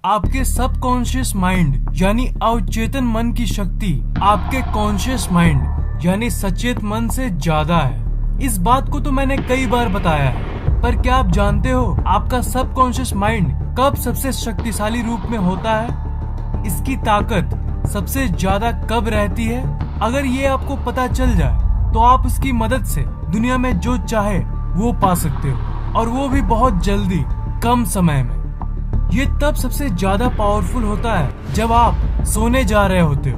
आपके subconscious mind यानी अवचेतन मन की शक्ति आपके कॉन्शियस माइंड यानी सचेत मन से ज्यादा है। इस बात को तो मैंने कई बार बताया है, पर क्या आप जानते हो आपका सबकॉन्शियस माइंड कब सबसे शक्तिशाली रूप में होता है? इसकी ताकत सबसे ज्यादा कब रहती है? अगर ये आपको पता चल जाए तो आप इसकी मदद से दुनिया में जो चाहे वो पा सकते हो, और वो भी बहुत जल्दी, कम समय में। ये तब सबसे ज्यादा पावरफुल होता है जब आप सोने जा रहे होते हो।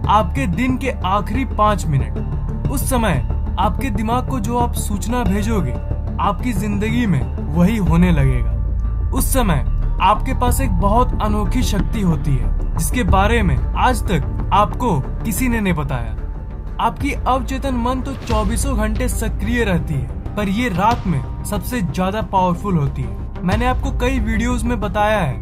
आपके दिन के आखिरी 5 मिनट, उस समय आपके दिमाग को जो आप सूचना भेजोगे आपकी जिंदगी में वही होने लगेगा। उस समय आपके पास एक बहुत अनोखी शक्ति होती है जिसके बारे में आज तक आपको किसी ने नहीं बताया। आपकी अवचेतन मन तो 24 घंटे सक्रिय रहती है, पर ये रात में सबसे ज्यादा पावरफुल होती है। मैंने आपको कई वीडियोस में बताया है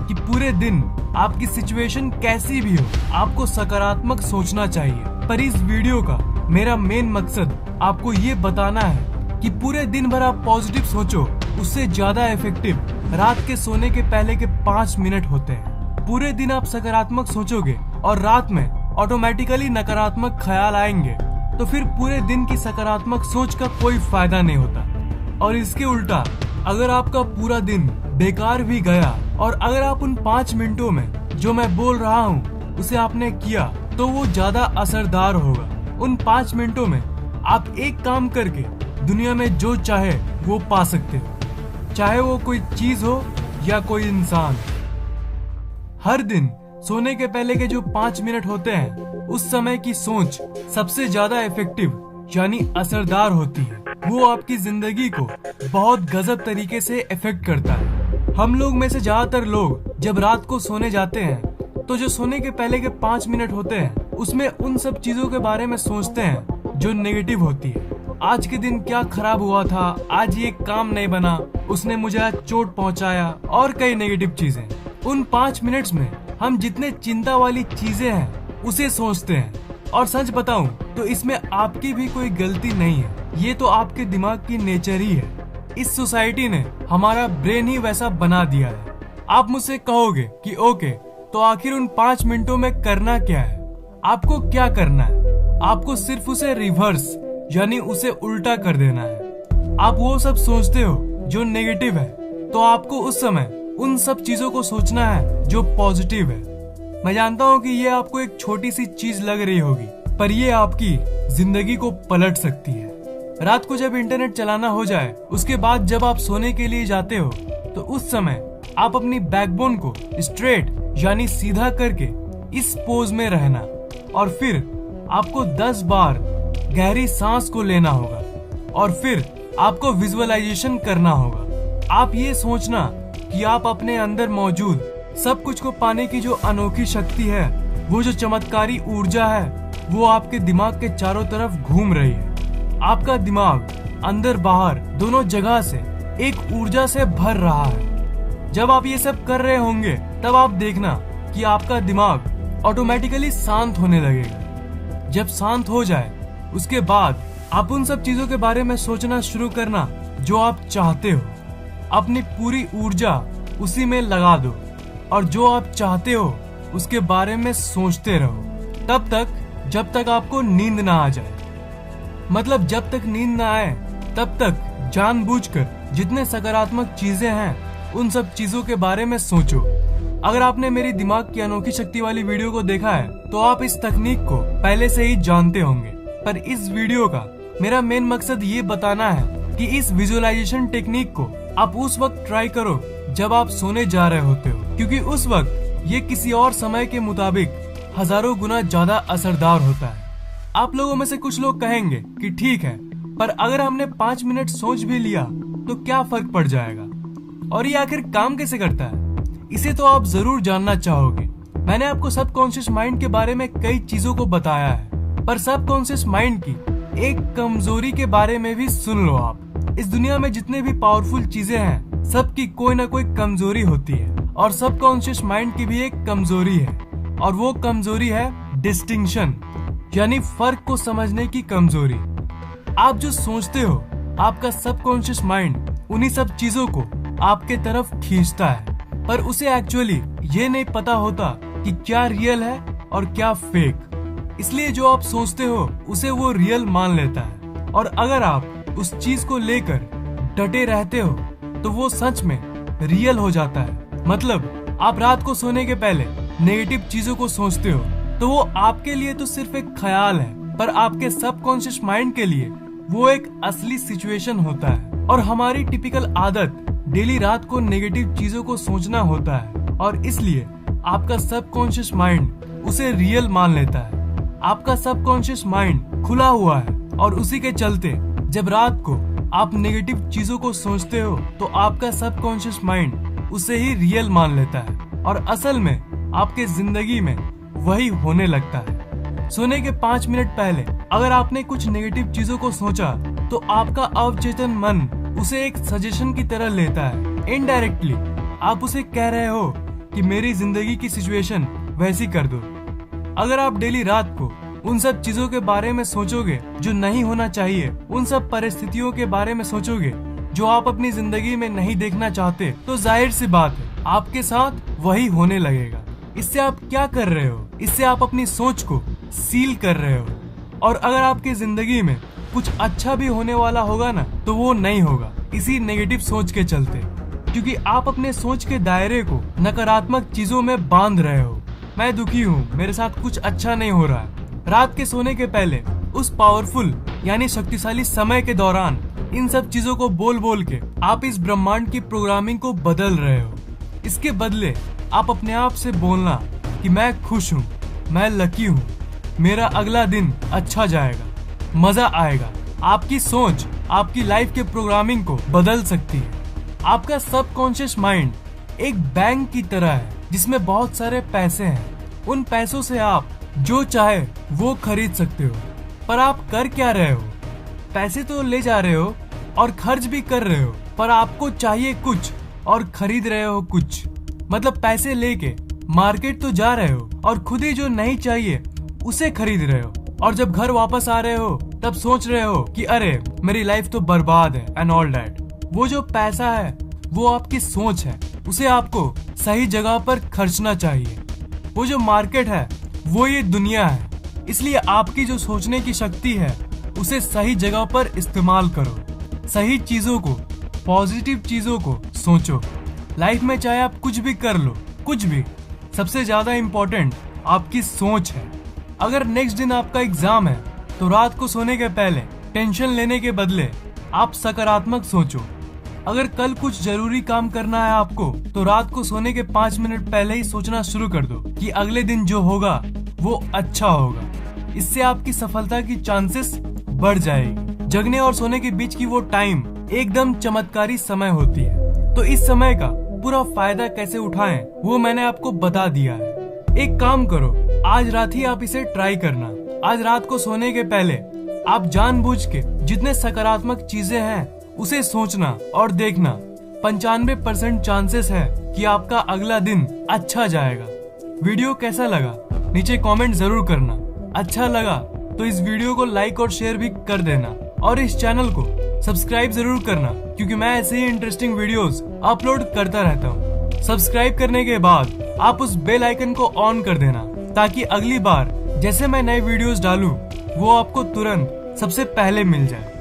कि पूरे दिन आपकी सिचुएशन कैसी भी हो, आपको सकारात्मक सोचना चाहिए। पर इस वीडियो का मेरा मेन मकसद आपको ये बताना है कि पूरे दिन भर आप पॉजिटिव सोचो, उससे ज्यादा इफेक्टिव रात के सोने के पहले के 5 मिनट होते हैं। पूरे दिन आप सकारात्मक सोचोगे और रात में ऑटोमेटिकली नकारात्मक ख्याल आएंगे, तो फिर पूरे दिन की सकारात्मक सोच का कोई फायदा नहीं होता। और इसके उल्टा अगर आपका पूरा दिन बेकार भी गया और अगर आप उन 5 मिनटों में जो मैं बोल रहा हूँ उसे आपने किया, तो वो ज्यादा असरदार होगा। उन 5 मिनटों में आप एक काम करके दुनिया में जो चाहे वो पा सकते हो, चाहे वो कोई चीज हो या कोई इंसान। हर दिन सोने के पहले के जो 5 मिनट होते हैं, उस समय की सोच सबसे ज्यादा इफेक्टिव यानी असरदार होती है। वो आपकी जिंदगी को बहुत गजब तरीके से इफेक्ट करता है। हम लोग में से ज्यादातर लोग जब रात को सोने जाते हैं तो जो सोने के पहले के 5 मिनट होते हैं उसमें उन सब चीजों के बारे में सोचते हैं जो नेगेटिव होती है। आज के दिन क्या खराब हुआ था, आज ये काम नहीं बना, उसने मुझे आज चोट पहुंचाया, और कई नेगेटिव चीजें। उन 5 मिनट्स में हम जितने चिंता वाली चीजें हैं उसे सोचते हैं। और सच बताऊं तो इसमें आपकी भी कोई गलती नहीं है, ये तो आपके दिमाग की नेचर ही है। इस सोसाइटी ने हमारा ब्रेन ही वैसा बना दिया है। आप मुझसे कहोगे कि ओके, तो आखिर उन 5 मिनटों में करना क्या है? आपको क्या करना है? आपको सिर्फ उसे रिवर्स यानी उसे उल्टा कर देना है। आप वो सब सोचते हो जो नेगेटिव है, तो आपको उस समय उन सब चीजों को सोचना है जो पॉजिटिव है। मैं जानता हूँ कि ये आपको एक छोटी सी चीज लग रही होगी, पर ये आपकी जिंदगी को पलट सकती है। रात को जब इंटरनेट चलाना हो जाए, उसके बाद जब आप सोने के लिए जाते हो, तो उस समय आप अपनी बैकबोन को स्ट्रेट यानी सीधा करके इस पोज में रहना, और फिर आपको 10 बार गहरी सांस को लेना होगा, और फिर आपको विजुअलाइजेशन करना होगा। आप ये सोचना कि आप अपने अंदर मौजूद सब कुछ को पाने की जो अनोखी शक्ति है, वो जो चमत्कारी ऊर्जा है, वो आपके दिमाग के चारों तरफ घूम रही है। आपका दिमाग अंदर बाहर दोनों जगह से एक ऊर्जा से भर रहा है। जब आप ये सब कर रहे होंगे, तब आप देखना कि आपका दिमाग ऑटोमेटिकली शांत होने लगेगा। जब शांत हो जाए, उसके बाद आप उन सब चीजों के बारे में सोचना शुरू करना जो आप चाहते हो। अपनी पूरी ऊर्जा उसी में लगा दो, और जो आप चाहते हो उसके बारे में सोचते रहो, तब तक जब तक आपको नींद ना आ जाए। मतलब जब तक नींद ना आए तब तक जानबूझकर जितने सकारात्मक चीजें हैं उन सब चीजों के बारे में सोचो। अगर आपने मेरी दिमाग की अनोखी शक्ति वाली वीडियो को देखा है तो आप इस तकनीक को पहले से ही जानते होंगे, पर इस वीडियो का मेरा मेन मकसद ये बताना है कि इस विजुअलाइजेशन टेक्निक को आप उस वक्त ट्राई करो जब आप सोने जा रहे होते हो, क्योंकि उस वक्त ये किसी और समय के मुताबिक हजारों गुना ज्यादा असरदार होता है। आप लोगों में से कुछ लोग कहेंगे कि ठीक है, पर अगर हमने 5 मिनट सोच भी लिया तो क्या फर्क पड़ जाएगा, और ये आखिर काम कैसे करता है? इसे तो आप जरूर जानना चाहोगे। मैंने आपको सबकॉन्शियस माइंड के बारे में कई चीजों को बताया है, पर सबकॉन्शियस माइंड की एक कमजोरी के बारे में भी सुन लो आप। इस दुनिया में जितने भी पावरफुल चीजें हैं, सबकी कोई ना कोई कमजोरी होती है, और सबकॉन्शियस माइंड की भी एक कमजोरी है, और वो कमजोरी है डिस्टिंक्शन यानी फर्क को समझने की कमजोरी। आप जो सोचते हो, आपका सबकॉन्शियस माइंड उन्हीं सब चीजों को आपके तरफ खींचता है। पर उसे एक्चुअली ये नहीं पता होता कि क्या रियल है और क्या फेक। इसलिए जो आप सोचते हो उसे वो रियल मान लेता है, और अगर आप उस चीज को लेकर डटे रहते हो तो वो सच में रियल हो जाता है। मतलब आप रात को सोने के पहले नेगेटिव चीजों को सोचते हो तो वो आपके लिए तो सिर्फ एक ख्याल है, पर आपके सबकॉन्शियस माइंड के लिए वो एक असली सिचुएशन होता है। और हमारी टिपिकल आदत डेली रात को नेगेटिव चीजों को सोचना होता है, और इसलिए आपका सबकॉन्शियस माइंड उसे रियल मान लेता है। आपका सबकॉन्शियस माइंड खुला हुआ है, और उसी के चलते जब रात को आप नेगेटिव चीजों को सोचते हो तो आपका सबकॉन्शियस माइंड उसे ही रियल मान लेता है, और असल में आपके जिंदगी में वही होने लगता है। सोने के 5 मिनट पहले अगर आपने कुछ नेगेटिव चीजों को सोचा तो आपका अवचेतन मन उसे एक सजेशन की तरह लेता है। इनडायरेक्टली आप उसे कह रहे हो कि मेरी जिंदगी की सिचुएशन वैसी कर दो। अगर आप डेली रात को उन सब चीजों के बारे में सोचोगे जो नहीं होना चाहिए, उन सब परिस्थितियों के बारे में सोचोगे जो आप अपनी जिंदगी में नहीं देखना चाहते, तो जाहिर सी बात है आपके साथ वही होने लगेगा। इससे आप क्या कर रहे हो? इससे आप अपनी सोच को सील कर रहे हो, और अगर आपकी जिंदगी में कुछ अच्छा भी होने वाला होगा ना, तो वो नहीं होगा इसी नेगेटिव सोच के चलते, क्योंकि आप अपने सोच के दायरे को नकारात्मक चीजों में बांध रहे हो। मैं दुखी हूँ, मेरे साथ कुछ अच्छा नहीं हो रहा है। रात के सोने के पहले उस पावरफुल यानी शक्तिशाली समय के दौरान इन सब चीजों को बोल बोल के आप इस ब्रह्मांड की प्रोग्रामिंग को बदल रहे हो। इसके बदले आप अपने आप से बोलना कि मैं खुश हूँ, मैं लकी हूँ, मेरा अगला दिन अच्छा जाएगा, मजा आएगा। आपकी सोच आपकी लाइफ के प्रोग्रामिंग को बदल सकती है। आपका सबकॉन्शियस माइंड एक बैंक की तरह है जिसमें बहुत सारे पैसे हैं। उन पैसों से आप जो चाहे वो खरीद सकते हो, पर आप कर क्या रहे हो? पैसे तो ले जा रहे हो और खर्च भी कर रहे हो, पर आपको चाहिए कुछ और खरीद रहे हो कुछ। मतलब पैसे लेके मार्केट तो जा रहे हो और खुद ही जो नहीं चाहिए उसे खरीद रहे हो, और जब घर वापस आ रहे हो तब सोच रहे हो कि अरे मेरी लाइफ तो बर्बाद है एंड ऑल दैट। वो जो पैसा है वो आपकी सोच है, उसे आपको सही जगह पर खर्चना चाहिए। वो जो मार्केट है वो ये दुनिया है, इसलिए आपकी जो सोचने की शक्ति है उसे सही जगह पर इस्तेमाल करो। सही चीजों को, पॉजिटिव चीजों को सोचो। लाइफ में चाहे आप कुछ भी कर लो, कुछ भी, सबसे ज्यादा इम्पोर्टेंट आपकी सोच है। अगर नेक्स्ट दिन आपका एग्जाम है तो रात को सोने के पहले टेंशन लेने के बदले आप सकारात्मक सोचो। अगर कल कुछ जरूरी काम करना है आपको तो रात को सोने के 5 मिनट पहले ही सोचना शुरू कर दो कि अगले दिन जो होगा वो अच्छा होगा। इससे आपकी सफलता की चांसेस बढ़ जाएगी। जगने और सोने के बीच की वो टाइम एकदम चमत्कारी समय होती है। तो इस समय का पूरा फायदा कैसे उठाएं वो मैंने आपको बता दिया है। एक काम करो, आज रात ही आप इसे ट्राई करना। आज रात को सोने के पहले आप जानबूझ के जितने सकारात्मक चीजें हैं उसे सोचना और देखना। 95% चांसेस है कि आपका अगला दिन अच्छा जाएगा। वीडियो कैसा लगा नीचे कमेंट जरूर करना। अच्छा लगा तो इस वीडियो को लाइक और शेयर भी कर देना, और इस चैनल को सब्सक्राइब जरूर करना, क्योंकि मैं ऐसे ही इंटरेस्टिंग वीडियोस अपलोड करता रहता हूँ। सब्सक्राइब करने के बाद आप उस बेल आइकन को ऑन कर देना, ताकि अगली बार जैसे मैं नए वीडियोस डालूं वो आपको तुरंत सबसे पहले मिल जाए।